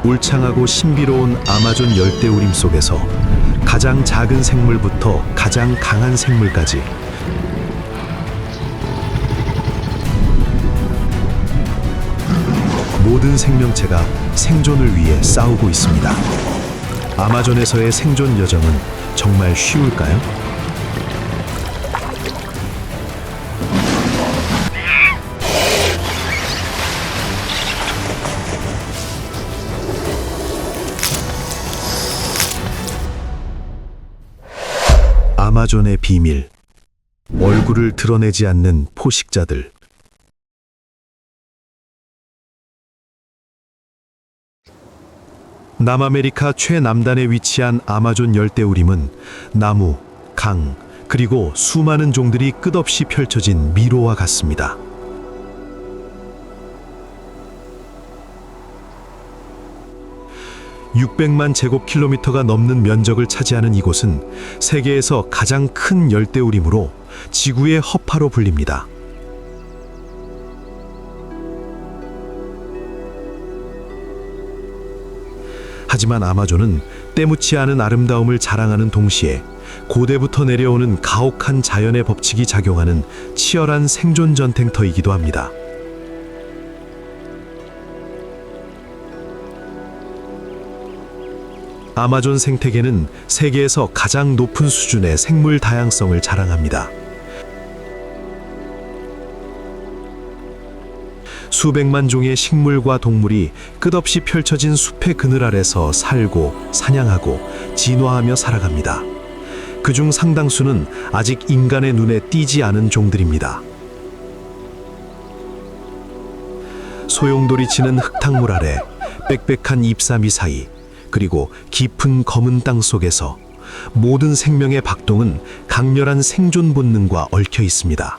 울창하고 신비로운 아마존 열대우림 속에서 가장 작은 생물부터 가장 강한 생물까지 모든 생명체가 생존을 위해 싸우고 있습니다. 아마존에서의 생존 여정은 정말 쉬울까요? 아마존의 비밀, 얼굴을 드러내지 않는 포식자들. 남아메리카 최남단에 위치한 아마존 열대우림은 나무, 강, 그리고 수많은 종들이 끝없이 펼쳐진 미로와 같습니다. (600만 제곱킬로미터가) 넘는 면적을 차지하는 이곳은 세계에서 가장 큰 열대우림으로 지구의 허파로 불립니다. 하지만 아마존은 때묻지 않은 아름다움을 자랑하는 동시에 고대부터 내려오는 가혹한 자연의 법칙이 작용하는 치열한 생존 전쟁터이기도 합니다. 아마존 생태계는 세계에서 가장 높은 수준의 생물 다양성을 자랑합니다. 수백만 종의 식물과 동물이 끝없이 펼쳐진 숲의 그늘 아래서 살고 사냥하고 진화하며 살아갑니다. 그중 상당수는 아직 인간의 눈에 띄지 않은 종들입니다. 소용돌이 치는 흙탕물 아래, 빽빽한 잎사귀 사이, 그리고 깊은 검은 땅 속에서 모든 생명의 박동은 강렬한 생존 본능과 얽혀 있습니다.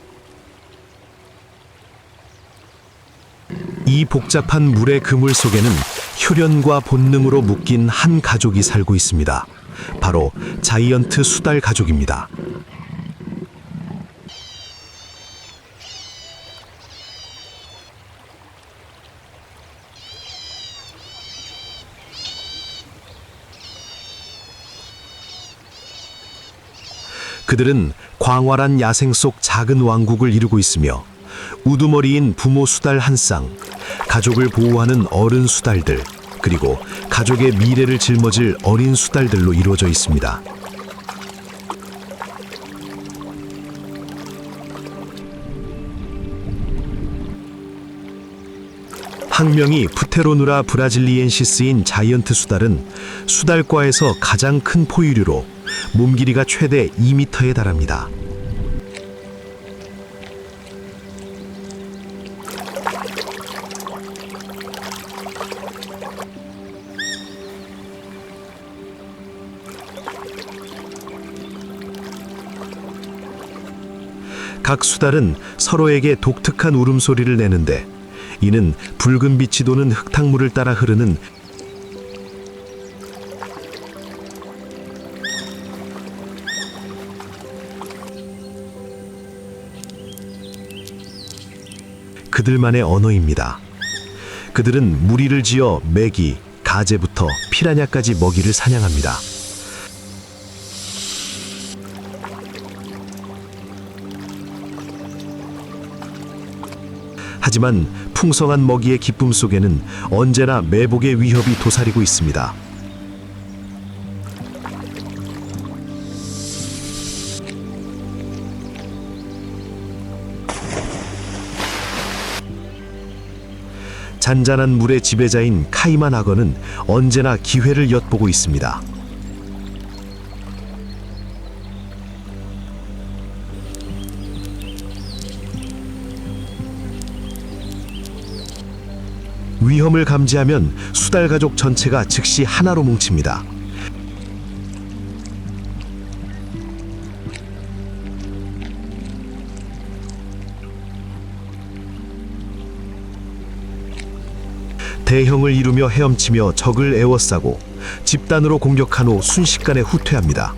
이 복잡한 물의 그물 속에는 혈연과 본능으로 묶인 한 가족이 살고 있습니다. 바로 자이언트 수달 가족입니다. 그들은 광활한 야생 속 작은 왕국을 이루고 있으며 우두머리인 부모 수달 한 쌍, 가족을 보호하는 어른 수달들, 그리고 가족의 미래를 짊어질 어린 수달들로 이루어져 있습니다. 학명이 프테로누라 브라질리엔시스인 자이언트 수달은 수달과에서 가장 큰 포유류로 몸 길이가 최대 2m에 달합니다. 각 수달은 서로에게 독특한 울음소리를 내는데, 이는 붉은 빛이 도는 흙탕물을 따라 흐르는 그들만의 언어입니다. 그들은 무리를 지어 메기, 가재부터 피라냐까지 먹이를 사냥합니다. 하지만 풍성한 먹이의 기쁨 속에는 언제나 매복의 위협이 도사리고 있습니다. 잔잔한 물의 지배자인 카이만 악어는 언제나 기회를 엿보고 있습니다. 위험을 감지하면 수달 가족 전체가 즉시 하나로 뭉칩니다. 대형을 이루며 헤엄치며 적을 에워싸고 집단으로 공격한 후 순식간에 후퇴합니다.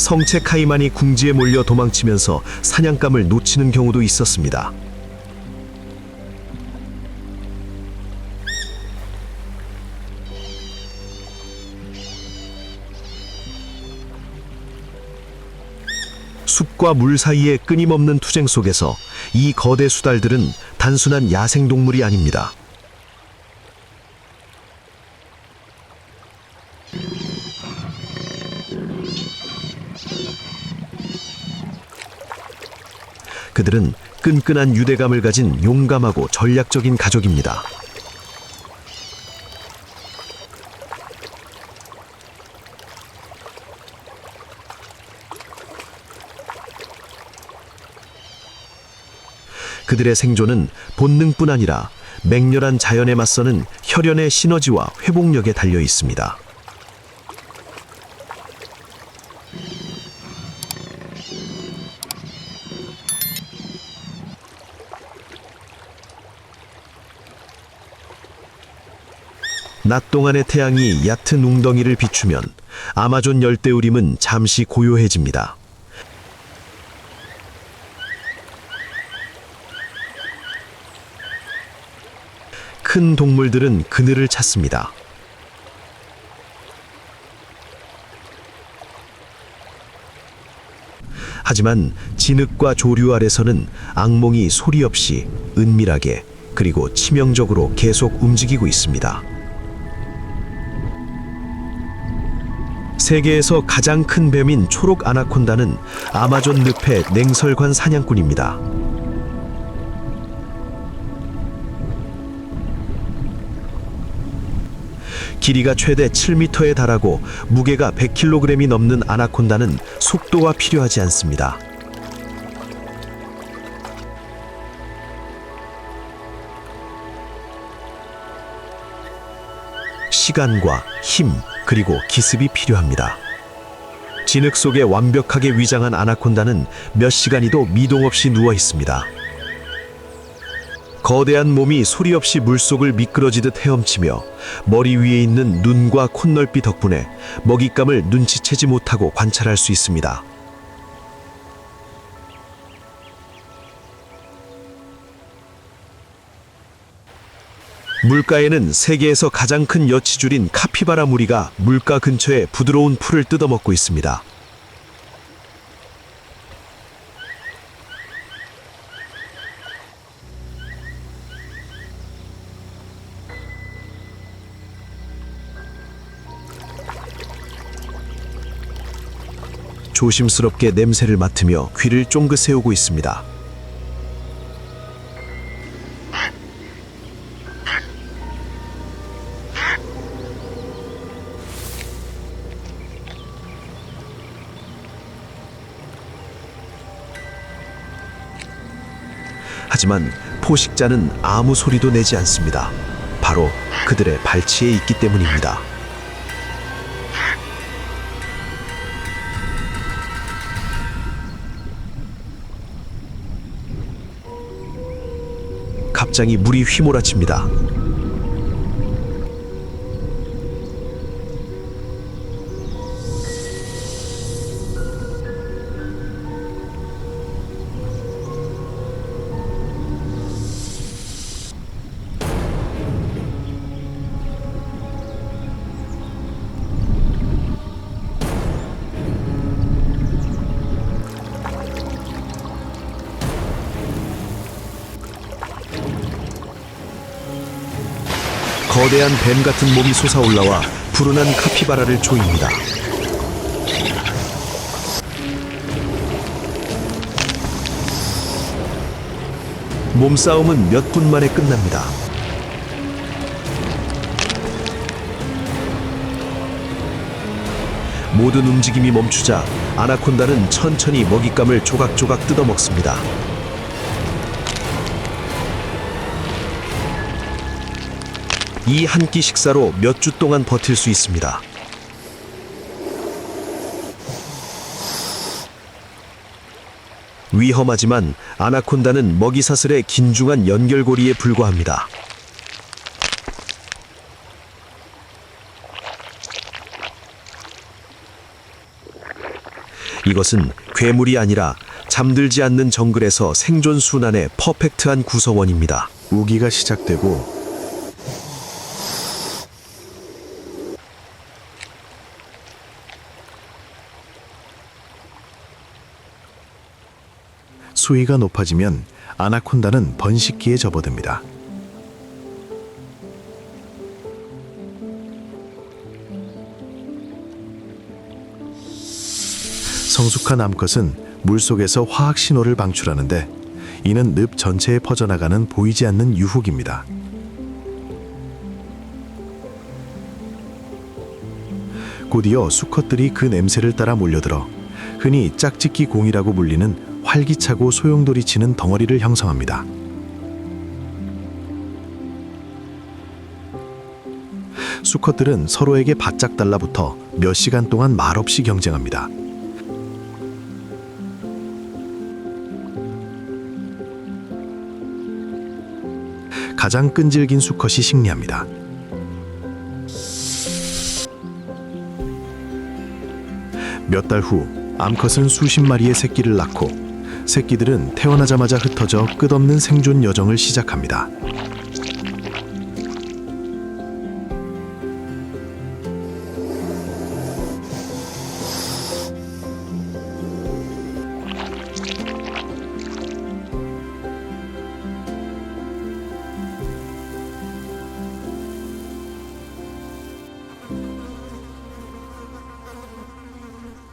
성체 카이만이 궁지에 몰려 도망치면서 사냥감을 놓치는 경우도 있었습니다. 숲과 물 사이의 끊임없는 투쟁 속에서 이 거대 수달들은 단순한 야생동물이 아닙니다. 그들은 끈끈한 유대감을 가진 용감하고 전략적인 가족입니다. 그들의 생존은 본능뿐 아니라 맹렬한 자연에 맞서는 혈연의 시너지와 회복력에 달려 있습니다. 낮 동안의 태양이 얕은 웅덩이를 비추면 아마존 열대우림은 잠시 고요해집니다. 큰 동물들은 그늘을 찾습니다. 하지만 진흙과 조류 아래서는 악몽이 소리 없이 은밀하게 그리고 치명적으로 계속 움직이고 있습니다. 세계에서 가장 큰 뱀인 초록 아나콘다는 아마존 늪의 냉설관 사냥꾼입니다. 길이가 최대 7m에 달하고 무게가 100kg이 넘는 아나콘다는 속도가 필요하지 않습니다. 시간과 힘, 그리고 기습이 필요합니다. 진흙 속에 완벽하게 위장한 아나콘다는 몇 시간이도 미동 없이 누워 있습니다. 거대한 몸이 소리 없이 물속을 미끄러지듯 헤엄치며 머리 위에 있는 눈과 콧넓이 덕분에 먹잇감을 눈치채지 못하고 관찰할 수 있습니다. 물가에는 세계에서 가장 큰 여치줄인 카피바라 무리가 물가 근처에 부드러운 풀을 뜯어먹고 있습니다. 조심스럽게 냄새를 맡으며 귀를 쫑긋 세우고 있습니다. 하지만 포식자는 아무 소리도 내지 않습니다. 바로 그들의 발치에 있기 때문입니다. 갑자기 물이 휘몰아칩니다. 거대한 뱀 같은 몸이 솟아올라와 불운한 카피바라를 조입니다. 몸싸움은 몇 분 만에 끝납니다. 모든 움직임이 멈추자 아나콘다는 천천히 먹잇감을 조각조각 뜯어먹습니다. 이 한 끼 식사로 몇 주 동안 버틸 수 있습니다. 위험하지만 아나콘다는 먹이사슬의 긴중한 연결고리에 불과합니다. 이것은 괴물이 아니라 잠들지 않는 정글에서 생존 순환의 퍼펙트한 구성원입니다. 우기가 시작되고 수위가 높아지면 아나콘다는 번식기에 접어듭니다. 성숙한 암컷은 물속에서 화학 신호를 방출하는데 이는 늪 전체에 퍼져나가는 보이지 않는 유혹입니다. 곧이어 수컷들이 그 냄새를 따라 몰려들어 흔히 짝짓기 공이라고 불리는 활기차고 소용돌이 치는 덩어리를 형성합니다. 수컷들은 서로에게 바짝 달라붙어 몇 시간 동안 말없이 경쟁합니다. 가장 끈질긴 수컷이 승리합니다. 몇 달 후 암컷은 수십 마리의 새끼를 낳고 새끼들은 태어나자마자 흩어져 끝없는 생존 여정을 시작합니다.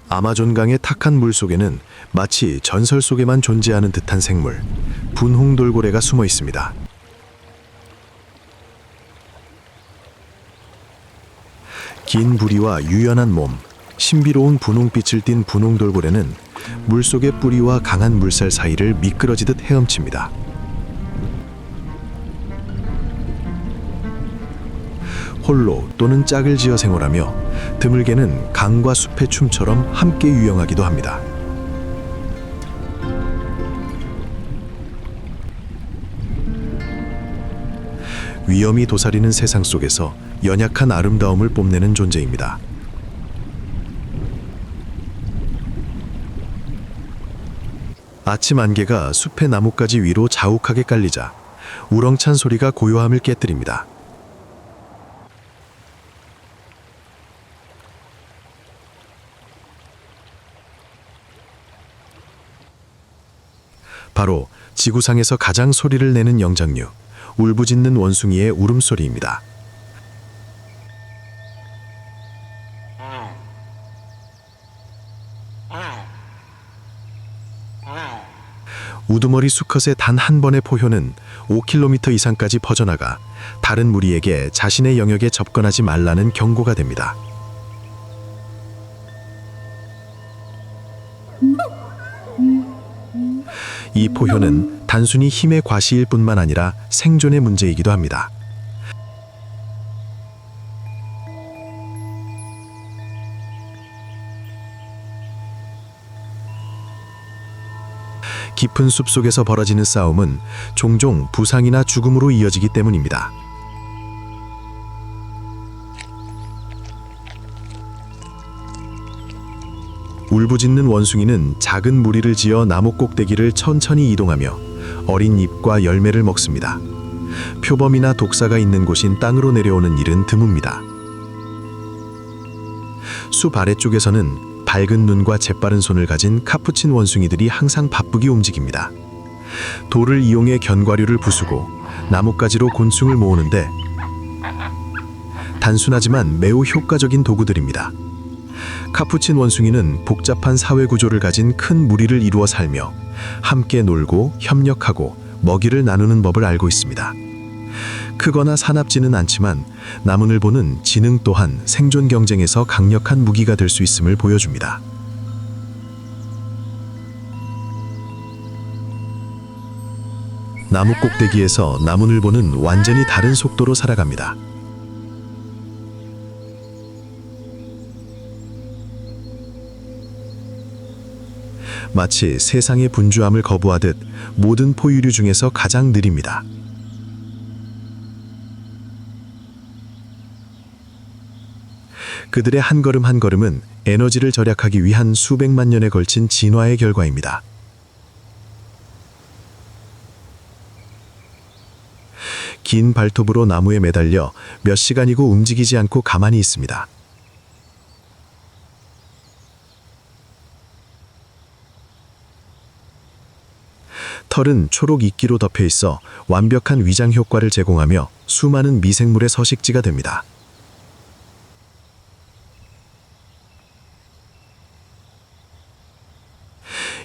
아마존강의 탁한 물속에는 마치 전설 속에만 존재하는 듯한 생물, 분홍돌고래가 숨어 있습니다. 긴 부리와 유연한 몸, 신비로운 분홍빛을 띤 분홍돌고래는 물속의 뿌리와 강한 물살 사이를 미끄러지듯 헤엄칩니다. 홀로 또는 짝을 지어 생활하며 드물게는 강과 숲의 춤처럼 함께 유영하기도 합니다. 위험이 도사리는 세상 속에서 연약한 아름다움을 뽐내는 존재입니다. 아침 안개가 숲의 나뭇가지 위로 자욱하게 깔리자 우렁찬 소리가 고요함을 깨뜨립니다. 바로 지구상에서 가장 소리를 내는 영장류, 울부짖는 원숭이의 울음소리입니다. 우두머리 수컷의 단 한 번의 포효는 5km 이상까지 퍼져나가 다른 무리에게 자신의 영역에 접근하지 말라는 경고가 됩니다. 이 포효는 단순히 힘의 과시일 뿐만 아니라 생존의 문제이기도 합니다. 깊은 숲속에서 벌어지는 싸움은 종종 부상이나 죽음으로 이어지기 때문입니다. 울부짖는 원숭이는 작은 무리를 지어 나무 꼭대기를 천천히 이동하며 어린 잎과 열매를 먹습니다. 표범이나 독사가 있는 곳인 땅으로 내려오는 일은 드뭅니다. 숲 아래쪽에서는 밝은 눈과 재빠른 손을 가진 카푸친 원숭이들이 항상 바쁘게 움직입니다. 돌을 이용해 견과류를 부수고 나뭇가지로 곤충을 모으는데 단순하지만 매우 효과적인 도구들입니다. 카푸친 원숭이는 복잡한 사회 구조를 가진 큰 무리를 이루어 살며 함께 놀고 협력하고 먹이를 나누는 법을 알고 있습니다. 크거나 사납지는 않지만 나무늘보는 지능 또한 생존 경쟁에서 강력한 무기가 될 수 있음을 보여줍니다. 나무 꼭대기에서 나무늘보는 완전히 다른 속도로 살아갑니다. 마치 세상의 분주함을 거부하듯 모든 포유류 중에서 가장 느립니다. 그들의 한 걸음 한 걸음은 에너지를 절약하기 위한 수백만 년에 걸친 진화의 결과입니다. 긴 발톱으로 나무에 매달려 몇 시간이고 움직이지 않고 가만히 있습니다. 털은 초록 이끼로 덮여 있어 완벽한 위장 효과를 제공하며 수많은 미생물의 서식지가 됩니다.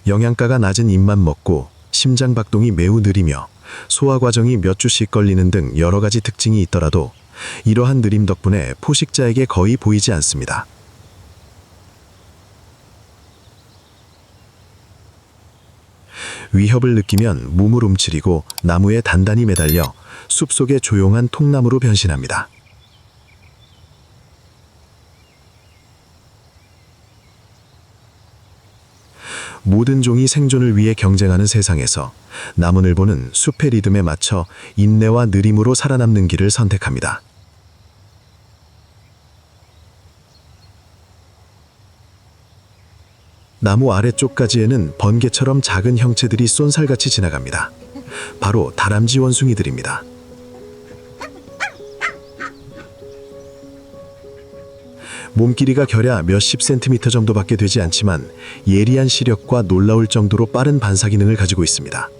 영양가가 낮은 잎만 먹고 심장 박동이 매우 느리며 소화 과정이 몇 주씩 걸리는 등 여러 가지 특징이 있더라도 이러한 느림 덕분에 포식자에게 거의 보이지 않습니다. 위협을 느끼면 몸을 움츠리고 나무에 단단히 매달려 숲속의 조용한 통나무로 변신합니다. 모든 종이 생존을 위해 경쟁하는 세상에서 나무늘보는 숲의 리듬에 맞춰 인내와 느림으로 살아남는 길을 선택합니다. 나무 아래쪽까지에는 번개처럼 작은 형체들이 쏜살같이 지나갑니다. 바로 다람쥐 원숭이들입니다. 몸길이가 겨랴 몇십 센티미터 정도밖에 되지 않지만 예리한 시력과 놀라울 정도로 빠른 반사 기능을 가지고 있습니다.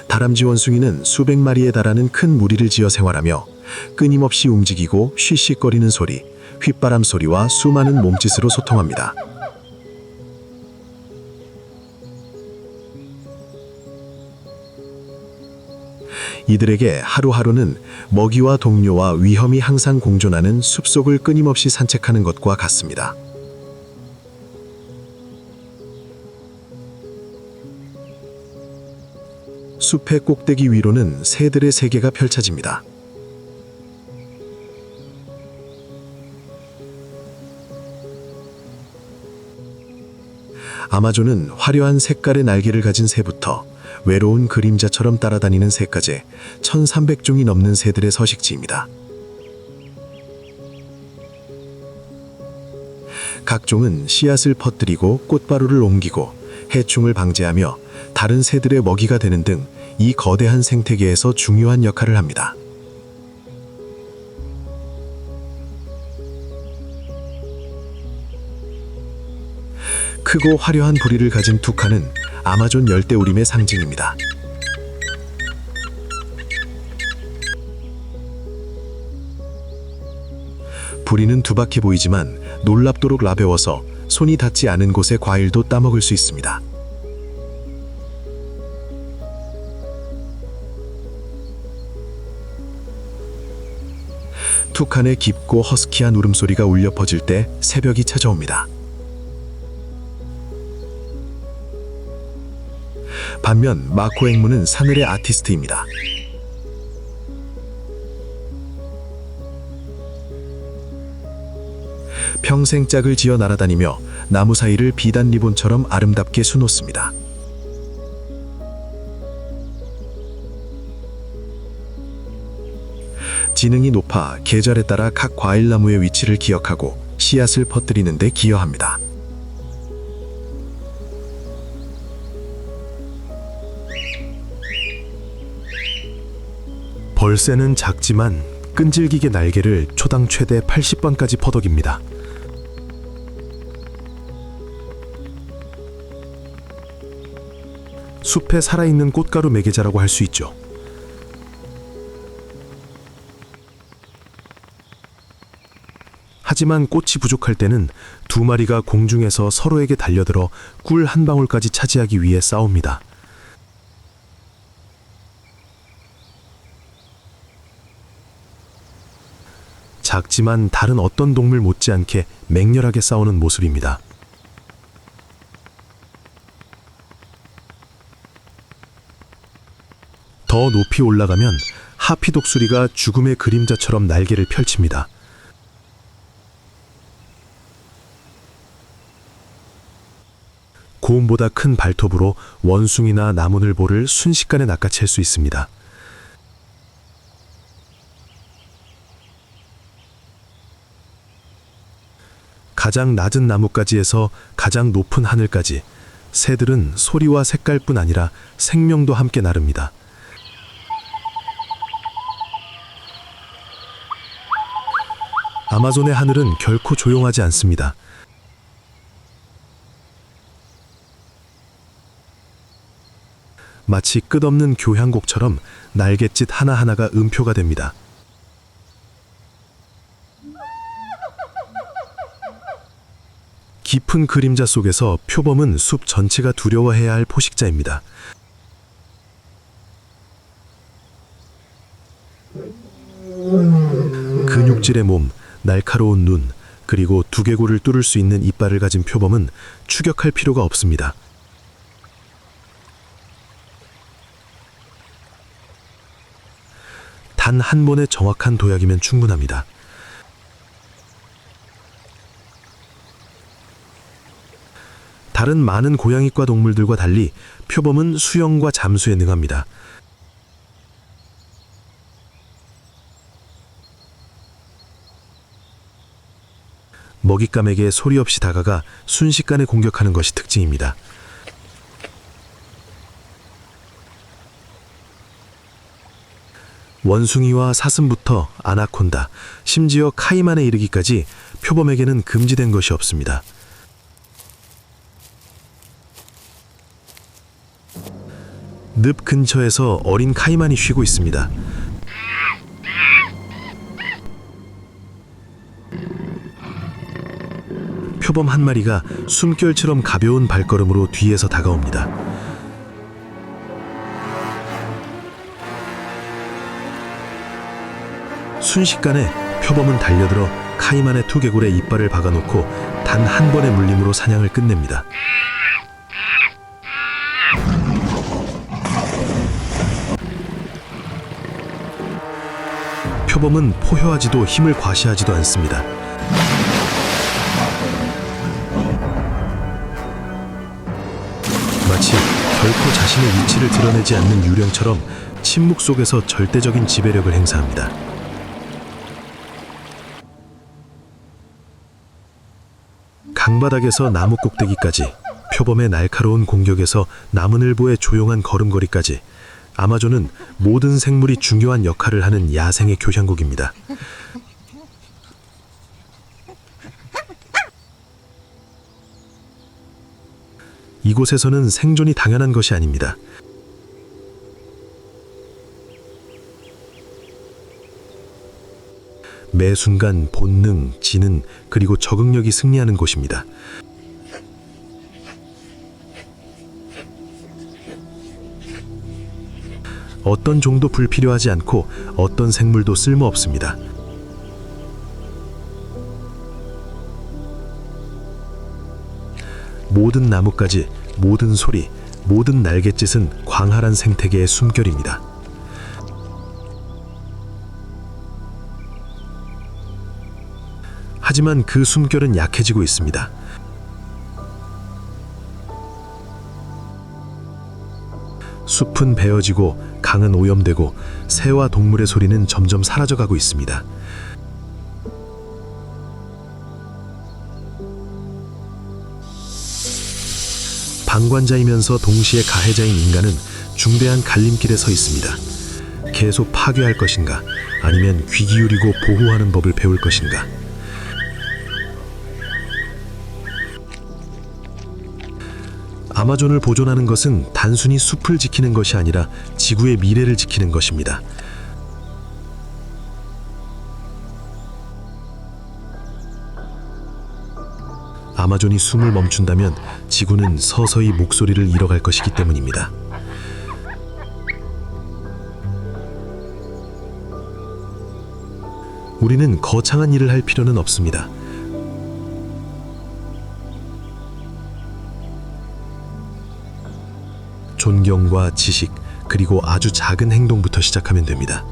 다람쥐 원숭이는 수백 마리에 달하는 큰 무리를 지어 생활하며 끊임없이 움직이고 쉬쉬거리는 소리, 휘바람 소리와 수많은 몸짓으로 소통합니다. 이들에게 하루하루는 먹이와 동료와 위험이 항상 공존하는 숲속을 끊임없이 산책하는 것과 같습니다. 숲의 꼭대기 위로는 새들의 세계가 펼쳐집니다. 아마존은 화려한 색깔의 날개를 가진 새부터 외로운 그림자처럼 따라다니는 새까지 1300종이 넘는 새들의 서식지입니다. 각 종은 씨앗을 퍼뜨리고 꽃바루를 옮기고 해충을 방제하며 다른 새들의 먹이가 되는 등 이 거대한 생태계에서 중요한 역할을 합니다. 크고 화려한 부리를 가진 투카는 아마존 열대우림의 상징입니다. 부리는 두박해 보이지만 놀랍도록 라베워서 손이 닿지 않은 곳의 과일도 따먹을 수 있습니다. 투칸의 깊고 허스키한 울음소리가 울려 퍼질 때 새벽이 찾아옵니다. 반면 마코 앵무는 사늘의 아티스트입니다. 평생 짝을 지어 날아다니며 나무 사이를 비단 리본처럼 아름답게 수놓습니다. 지능이 높아 계절에 따라 각 과일나무의 위치를 기억하고 씨앗을 퍼뜨리는 데 기여합니다. 벌새는 작지만 끈질기게 날개를 초당 최대 80번까지 퍼덕입니다. 숲에 살아있는 꽃가루 매개자라고 할 수 있죠. 하지만 꽃이 부족할 때는 두 마리가 공중에서 서로에게 달려들어 꿀 한 방울까지 차지하기 위해 싸웁니다. 작지만 다른 어떤 동물 못지않게 맹렬하게 싸우는 모습입니다. 더 높이 올라가면 하피 독수리가 죽음의 그림자처럼 날개를 펼칩니다. 고음보다 큰 발톱으로 원숭이나 나무늘보를 순식간에 낚아챌 수 있습니다. 가장 낮은 나뭇가지에서 가장 높은 하늘까지 새들은 소리와 색깔뿐 아니라 생명도 함께 나릅니다. 아마존의 하늘은 결코 조용하지 않습니다. 마치 끝없는 교향곡처럼 날갯짓 하나하나가 음표가 됩니다. 깊은 그림자 속에서 표범은 숲 전체가 두려워해야 할 포식자입니다. 근육질의 몸, 날카로운 눈, 그리고 두개골을 뚫을 수 있는 이빨을 가진 표범은 추격할 필요가 없습니다. 단 한 번의 정확한 도약이면 충분합니다. 다른 많은 고양이과 동물들과 달리 표범은 수영과 잠수에 능합니다. 먹잇감에게 소리 없이 다가가 순식간에 공격하는 것이 특징입니다. 원숭이와 사슴부터 아나콘다, 심지어 카이만에 이르기까지 표범에게는 금지된 것이 없습니다. 늪 근처에서 어린 카이만이 쉬고 있습니다. 표범 한 마리가 숨결처럼 가벼운 발걸음으로 뒤에서 다가옵니다. 순식간에 표범은 달려들어 카이만의 투개골에 이빨을 박아놓고 단 한 번의 물림으로 사냥을 끝냅니다. 표범은 포효하지도 힘을 과시하지도 않습니다. 마치 결코 자신의 위치를 드러내지 않는 유령처럼 침묵 속에서 절대적인 지배력을 행사합니다. 강바닥에서 나무 꼭대기까지, 표범의 날카로운 공격에서 나무늘보의 조용한 걸음걸이까지, 아마존은 모든 생물이 중요한 역할을 하는 야생의 교향곡입니다. 이곳에서는 생존이 당연한 것이 아닙니다. 매 순간 본능, 지능, 그리고 적응력이 승리하는 곳입니다. 어떤 종도 불필요하지 않고 어떤 생물도 쓸모없습니다. 모든 나뭇가지, 모든 소리, 모든 날갯짓은 광활한 생태계의 숨결입니다. 하지만 그 숨결은 약해지고 있습니다. 숲은 베어지고 강은 오염되고 새와 동물의 소리는 점점 사라져가고 있습니다. 방관자이면서 동시에 가해자인 인간은 중대한 갈림길에 서 있습니다. 계속 파괴할 것인가, 아니면 귀 기울이고 보호하는 법을 배울 것인가. 아마존을 보존하는 것은 단순히 숲을 지키는 것이 아니라 지구의 미래를 지키는 것입니다. 아마존이 숨을 멈춘다면 지구는 서서히 목소리를 잃어갈 것이기 때문입니다. 우리는 거창한 일을 할 필요는 없습니다. 존경과 지식, 그리고 아주 작은 행동부터 시작하면 됩니다.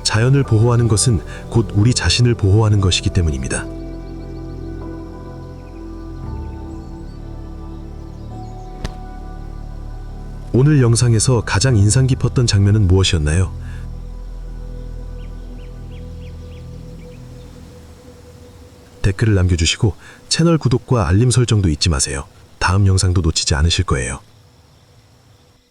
자연을 보호하는 것은 곧 우리 자신을 보호하는 것이기 때문입니다. 오늘 영상에서 가장 인상 깊었던 장면은 무엇이었나요? 댓글을 남겨주시고 채널 구독과 알림 설정도 잊지 마세요. 다음 영상도 놓치지 않으실 거예요.